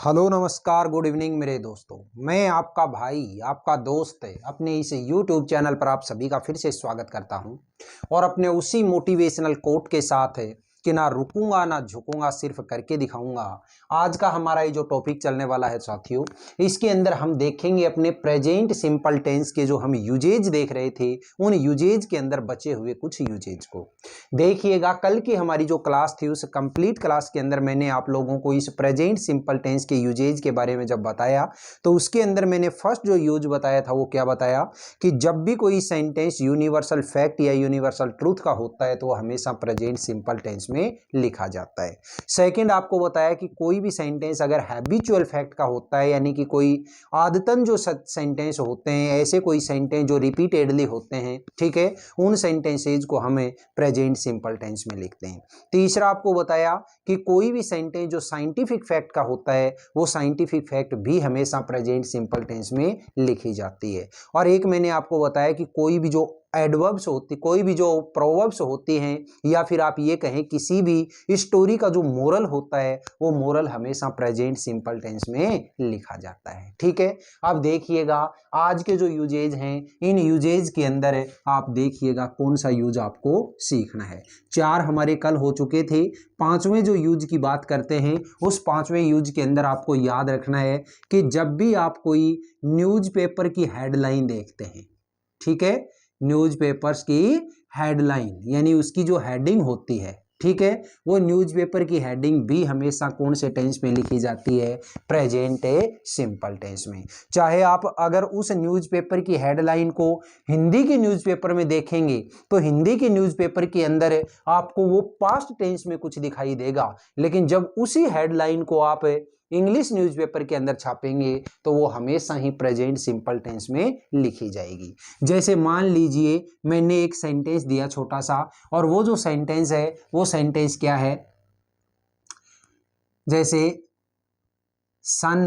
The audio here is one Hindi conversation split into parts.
हेलो नमस्कार गुड इवनिंग मेरे दोस्तों। मैं आपका भाई आपका दोस्त अपने इस YouTube चैनल पर आप सभी का फिर से स्वागत करता हूं और अपने उसी मोटिवेशनल कोट के साथ कि ना रुकूंगा ना झुकूंगा सिर्फ करके दिखाऊंगा। आज का हमारा ये जो टॉपिक चलने वाला है साथियों, इसके अंदर हम देखेंगे अपने प्रेजेंट सिंपल टेंस के जो हम यूजेज देख रहे थे उन यूजेज के अंदर बचे हुए कुछ यूजेज को देखिएगा। कल की हमारी जो क्लास थी उस कंप्लीट क्लास के अंदर मैंने आप लोगों को इस प्रेजेंट सिंपल टेंस के यूजेज के बारे में जब बताया तो उसके अंदर मैंने फर्स्ट जो यूज बताया था वो क्या बताया कि जब भी कोई सेंटेंस यूनिवर्सल फैक्ट या यूनिवर्सल ट्रूथ का होता है तो वो हमेशा प्रेजेंट सिंपल टेंस में लिखा जाता है। सेकंड आपको बताया कि कोई भी सेंटेंस अगर हैबिचुअल फैक्ट का होता है यानी कि कोई आदतन जो सेंटेंस होते हैं, ऐसे कोई सेंटेंस जो रिपीटेडली होते हैं, ठीक है, उन सेंटेंसेज को हमें प्रेजेंट सिंपल टेंस में लिखते हैं। तीसरा आपको बताया कि कोई भी सेंटेंस जो साइंटिफिक फैक्ट का होता है वो साइंटिफिक फैक्ट भी हमेशा प्रेजेंट सिंपल टेंस में लिखी जाती है। और एक मैंने आपको बताया कि कोई भी जो एडवर्ब्स होती, कोई भी जो प्रोवर्ब्स होती हैं या फिर आप ये कहें किसी भी स्टोरी का जो मोरल होता है वो मोरल हमेशा प्रेजेंट सिंपल टेंस में लिखा जाता है। ठीक है, अब देखिएगा आज के जो यूजेज हैं इन यूजेज के अंदर आप देखिएगा कौन सा यूज आपको सीखना है। चार हमारे कल हो चुके थे, पांचवें जो यूज की बात करते हैं उस पांचवें यूज के अंदर आपको याद रखना है कि जब भी आप कोई न्यूज़पेपर की हेडलाइन देखते हैं, ठीक है, न्यूज़पेपर्स की हेडलाइन यानी उसकी जो हेडिंग होती है, ठीक है, वो न्यूज़पेपर की हेडिंग भी हमेशा कौन से टेंस में लिखी जाती है? प्रेजेंट सिंपल टेंस में। चाहे आप अगर उस न्यूज़पेपर की हेडलाइन को हिंदी के न्यूज़पेपर में देखेंगे तो हिंदी के न्यूज़पेपर के अंदर आपको वो पास्ट टेंस में कुछ दिखाई देगा, लेकिन जब उसी हेडलाइन को आप इंग्लिश न्यूज़पेपर के अंदर छापेंगे तो वो हमेशा ही प्रेजेंट सिंपल टेंस में लिखी जाएगी। जैसे मान लीजिए मैंने एक सेंटेंस दिया छोटा सा और वो जो सेंटेंस है वो सेंटेंस क्या है? जैसे son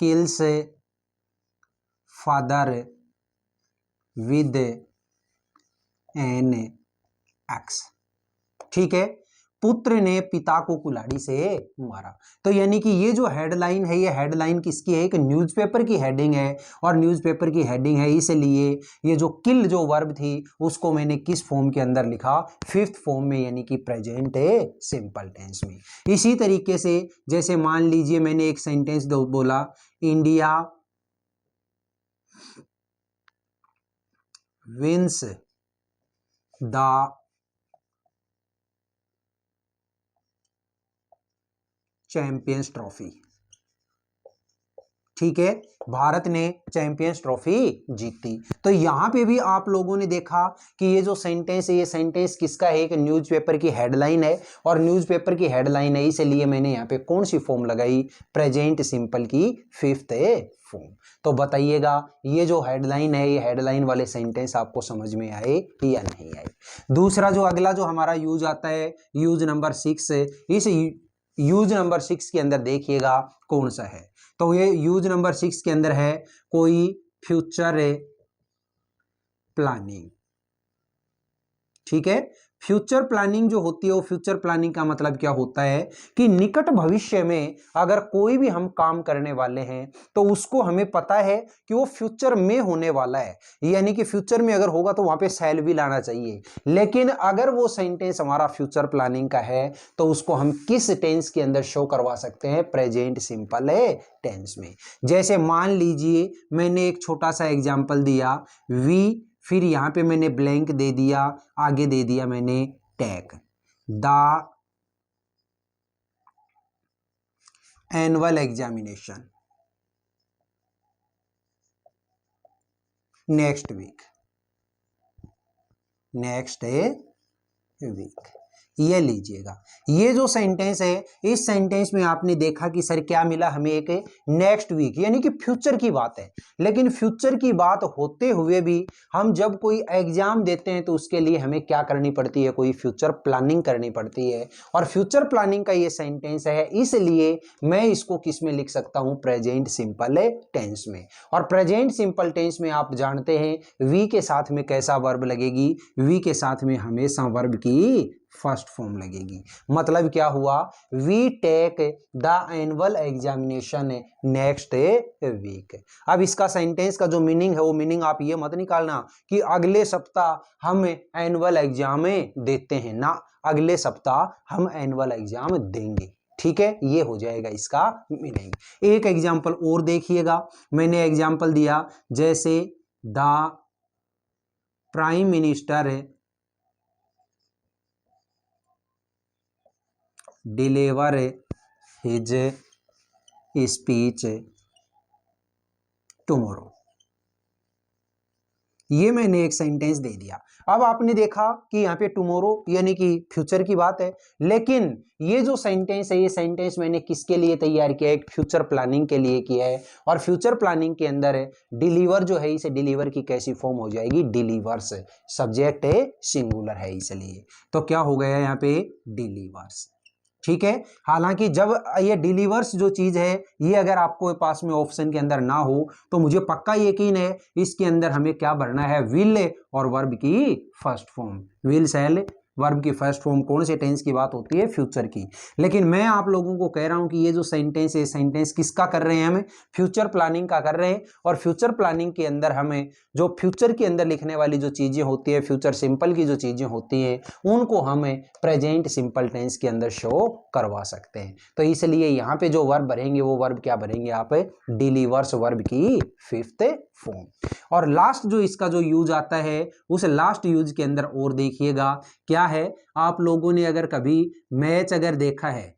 kills father with an X, ठीक है, पुत्र ने पिता को कुल्हाड़ी से मारा। तो यानी कि ये जो हेडलाइन है ये हेडलाइन किसकी है? एक न्यूज़पेपर की हेडिंग है और न्यूज़पेपर की हेडिंग है, इसलिए ये जो किल जो वर्ब थी उसको मैंने किस फॉर्म के अंदर लिखा? फिफ्थ फॉर्म में, यानी कि प्रेजेंट सिंपल टेंस में। इसी तरीके से जैसे मान लीजिए मैंने एक सेंटेंस बोला, India wins the champions trophy, ठीक है, भारत ने चैंपियंस ट्रॉफी जीती। तो यहां पे भी आप लोगों ने देखा कि ये जो सेंटेंस है ये सेंटेंस किसका है? एक न्यूज़पेपर की हेडलाइन है और न्यूज़पेपर की हेडलाइन है, इसलिए मैंने यहाँ पे कौन सी फॉर्म लगाई? प्रेजेंट सिंपल की फिफ्थ फॉर्म। तो बताइएगा ये जो हेडलाइन है ये हेडलाइन वाले सेंटेंस आपको समझ में आए या नहीं आए? दूसरा जो अगला जो हमारा यूज आता है यूज नंबर 6, इस यूज नंबर 6 के अंदर देखिएगा कौन सा है। तो ये यूज नंबर 6 के अंदर है कोई फ्यूचर प्लानिंग, ठीक है। फ्यूचर प्लानिंग जो होती है वो फ्यूचर प्लानिंग का मतलब क्या होता है कि निकट भविष्य में अगर कोई भी हम काम करने वाले हैं तो उसको हमें पता है कि वो फ्यूचर में होने वाला है, यानी कि फ्यूचर में अगर होगा तो वहां पे शैल भी लाना चाहिए। लेकिन अगर वो सेंटेंस हमारा फ्यूचर प्लानिंग का है तो उसको हम किस टेंस के अंदर शो करवा सकते हैं? प्रेजेंट सिंपल टेंस में। जैसे मान लीजिए मैंने एक छोटा सा एग्जाम्पल दिया, वी, फिर यहां पे मैंने ब्लैंक दे दिया, आगे दे दिया मैंने tag, the annual examination next week, next week, ये लीजिएगा। ये जो सेंटेंस है इस सेंटेंस में आपने देखा कि सर क्या मिला हमें? एक नेक्स्ट वीक, यानी कि फ्यूचर की बात है। लेकिन फ्यूचर की बात होते हुए भी हम जब कोई एग्जाम देते हैं तो उसके लिए हमें क्या करनी पड़ती है? कोई फ्यूचर प्लानिंग करनी पड़ती है और फ्यूचर प्लानिंग का ये सेंटेंस है, इसलिए मैं इसको किस में लिख सकता हूं? प्रेजेंट सिंपल टेंस में। और प्रेजेंट सिंपल टेंस में आप जानते हैं वी के साथ में कैसा वर्ब लगेगी? वी के साथ में हमेशा वर्ब की फर्स्ट फॉर्म लगेगी। मतलब क्या हुआ, we take the annual examination next week. अब इसका सेंटेंस का जो मीनिंग है वो मीनिंग आप ये मत निकालना कि अगले सप्ताह हम एनुअल एग्जाम देते हैं, ना, अगले सप्ताह हम एनुअल एग्जाम देंगे। ठीक है, ये हो जाएगा इसका मीनिंग। एक एग्जाम्पल और देखिएगा, मैंने एग्जाम्पल दिया जैसे the prime minister deliver his speech tomorrow. ये मैंने एक सेंटेंस दे दिया। अब आपने देखा कि यहाँ पे टुमारो यानी कि फ्यूचर की बात है, लेकिन ये जो सेंटेंस है ये सेंटेंस मैंने किसके लिए तैयार किया है, एक फ्यूचर प्लानिंग के लिए किया है। और फ्यूचर प्लानिंग के अंदर है डिलीवर जो है, इसे डिलीवर की कैसी फॉर्म हो जाएगी, डिलीवर्स। सब्जेक्ट है सिंगुलर है इसलिए, तो क्या हो गया यहाँ पे, डिलीवर्स। ठीक है, हालांकि जब ये डिलीवर्स जो चीज है ये अगर आपको पास में ऑप्शन के अंदर ना हो तो मुझे पक्का यकीन है इसके अंदर हमें क्या भरना है, विल और वर्ब की first form. Will shell verb की फर्स्ट फॉर्म कौन से टेंस की बात होती है, फ्यूचर की। लेकिन मैं आप लोगों को कह रहा हूं कि ये जो सेंटेंस है, सेंटेंस किसका कर रहे हैं, हमें फ्यूचर प्लानिंग का कर रहे हैं। और फ्यूचर प्लानिंग के अंदर हमें जो फ्यूचर के अंदर लिखने वाली जो चीजें होती है, फ्यूचर सिंपल की जो चीजें होती हैं, उनको हमें प्रेजेंट सिंपल टेंस के अंदर शो करवा सकते हैं। तो इसलिए यहाँ पे जो वर्ब भरेंगे वो वर्ब क्या भरेंगे आप, डिलीवर्स वर्ब की फिफ्थ फॉर्म। और लास्ट जो इसका जो यूज आता है उस लास्ट यूज के अंदर और देखिएगा क्या है, आप लोगों ने अगर कभी मैच अगर देखा है,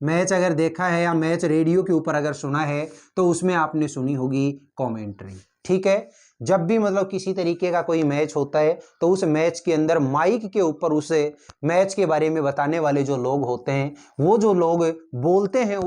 मैच अगर देखा है या मैच रेडियो के ऊपर अगर सुना है तो उसमें आपने सुनी होगी कमेंट्री। ठीक है, जब भी मतलब किसी तरीके का कोई मैच होता है तो उस मैच के अंदर माइक के ऊपर उसे मैच के बारे में बताने वाले जो लोग होते हैं, वो जो लोग बोलते हैं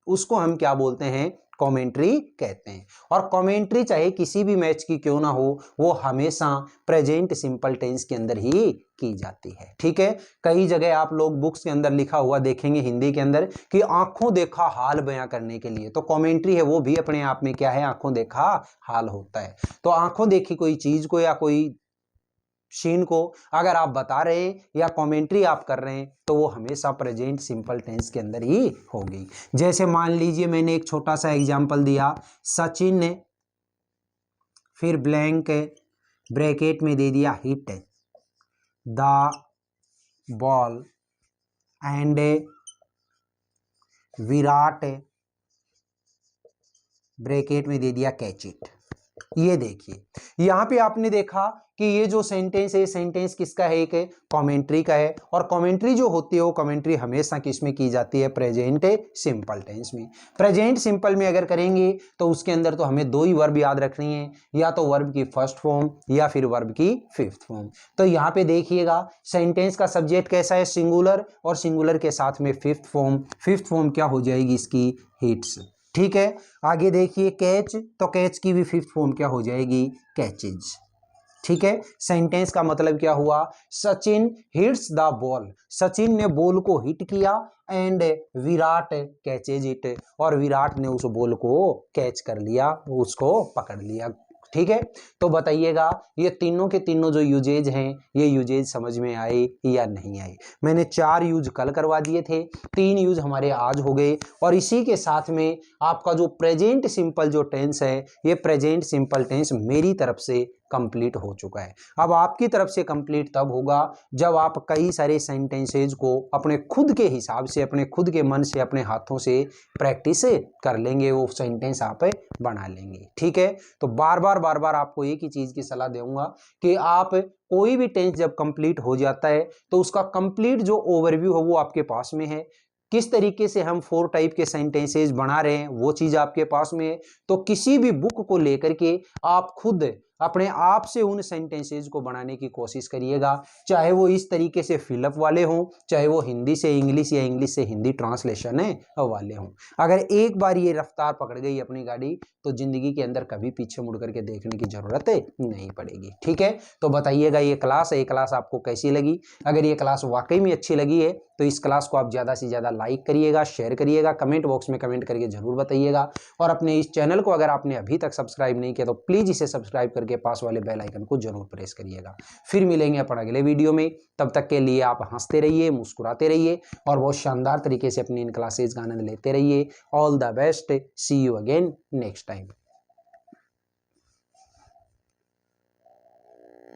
उसको हम क्या बोलते हैं, कमेंट्री कहते हैं। और कमेंट्री चाहे किसी भी मैच की क्यों ना हो, वो हमेशा प्रेजेंट सिंपल टेंस के अंदर ही की जाती है। ठीक है, कई जगह आप लोग बुक्स के अंदर लिखा हुआ देखेंगे हिंदी के अंदर कि आंखों देखा हाल बयां करने के लिए, तो कमेंट्री है वो भी अपने आप में क्या है, आंखों देखा हाल होता है। तो आंखों देखी कोई चीज को या कोई सीन को अगर आप बता रहे हैं या कमेंट्री आप कर रहे हैं तो वो हमेशा प्रेजेंट सिंपल टेंस के अंदर ही होगी। जैसे मान लीजिए मैंने एक छोटा सा एग्जांपल दिया, सचिन ने फिर ब्लैंक ब्रैकेट में दे दिया hit the ball and Virat bracket में दे दिया कैच इट। ये देखिए यहां पे आपने देखा कि ये जो सेंटेंस है, सेंटेंस किसका है, एक कमेंट्री का है। और कमेंट्री जो होती है वो कमेंट्री हमेशा किस में की जाती है, प्रेजेंट सिंपल टेंस में। प्रेजेंट सिंपल में अगर करेंगे तो उसके अंदर तो हमें दो ही वर्ब याद रखनी है, या तो वर्ब की फर्स्ट फॉर्म या फिर वर्ब की फिफ्थ फॉर्म। तो यहाँ पे देखिएगा सेंटेंस का सब्जेक्ट कैसा है, सिंगुलर, और सिंगुलर के साथ में फिफ्थ फॉर्म। फिफ्थ फॉर्म क्या हो जाएगी इसकी, हिट्स। ठीक है, आगे देखिए कैच, तो कैच की भी फिफ्थ फॉर्म क्या हो जाएगी, कैचेज। ठीक है, सेंटेंस का मतलब क्या हुआ, Sachin hits the ball, Sachin ने बॉल को हिट किया, एंड विराट कैचेज इट, और विराट ने उस बॉल को कैच कर लिया, उसको पकड़ लिया। ठीक है, तो बताइएगा ये तीनों के तीनों जो यूजेज हैं ये यूजेज समझ में आए या नहीं आए। मैंने 4 यूज कल करवा दिए थे, 3 यूज हमारे आज हो गए, और इसी के साथ में आपका जो प्रेजेंट सिंपल जो टेंस है, ये प्रेजेंट सिंपल टेंस मेरी तरफ से कंप्लीट हो चुका है। अब आपकी तरफ से कंप्लीट तब होगा जब आप कई सारे सेंटेंसेज को अपने खुद के हिसाब से, अपने खुद के मन से, अपने हाथों से प्रैक्टिस कर लेंगे, वो सेंटेंस आप बना लेंगे। ठीक है, तो बार बार आपको एक ही चीज की सलाह दूंगा कि आप कोई भी टेंस जब कंप्लीट हो जाता है तो उसका कंप्लीट जो ओवरव्यू है वो आपके पास में है। किस तरीके से हम 4 टाइप के सेंटेंसेज बना रहे हैं वो चीज आपके पास में है। तो किसी भी बुक को लेकर के आप खुद अपने आप से उन सेंटेंसेज को बनाने की कोशिश करिएगा, चाहे वो इस तरीके से फिलअप वाले हों, चाहे वो हिंदी से इंग्लिश या इंग्लिश से हिंदी ट्रांसलेशन वाले हों। अगर एक बार ये रफ्तार पकड़ गई अपनी गाड़ी तो जिंदगी के अंदर कभी पीछे मुड़ करके देखने की जरूरत नहीं पड़ेगी। ठीक है, तो बताइएगा ये क्लास आपको कैसी लगी। अगर ये क्लास वाकई में अच्छी लगी है तो इस क्लास को आप ज़्यादा से ज़्यादा लाइक करिएगा, शेयर करिएगा, कमेंट बॉक्स में कमेंट करके ज़रूर बताइएगा। और अपने इस चैनल को अगर आपने अभी तक सब्सक्राइब नहीं किया तो प्लीज़ इसे सब्सक्राइब करके पास वाले बेल आइकन को जरूर प्रेस करिएगा। फिर मिलेंगे अपन अगले वीडियो में, तब तक के लिए आप हंसते रहिए, मुस्कुराते रहिए और बहुत शानदार तरीके से अपनी इन क्लासेज का आनंद लेते रहिए। All the best, see you again next time.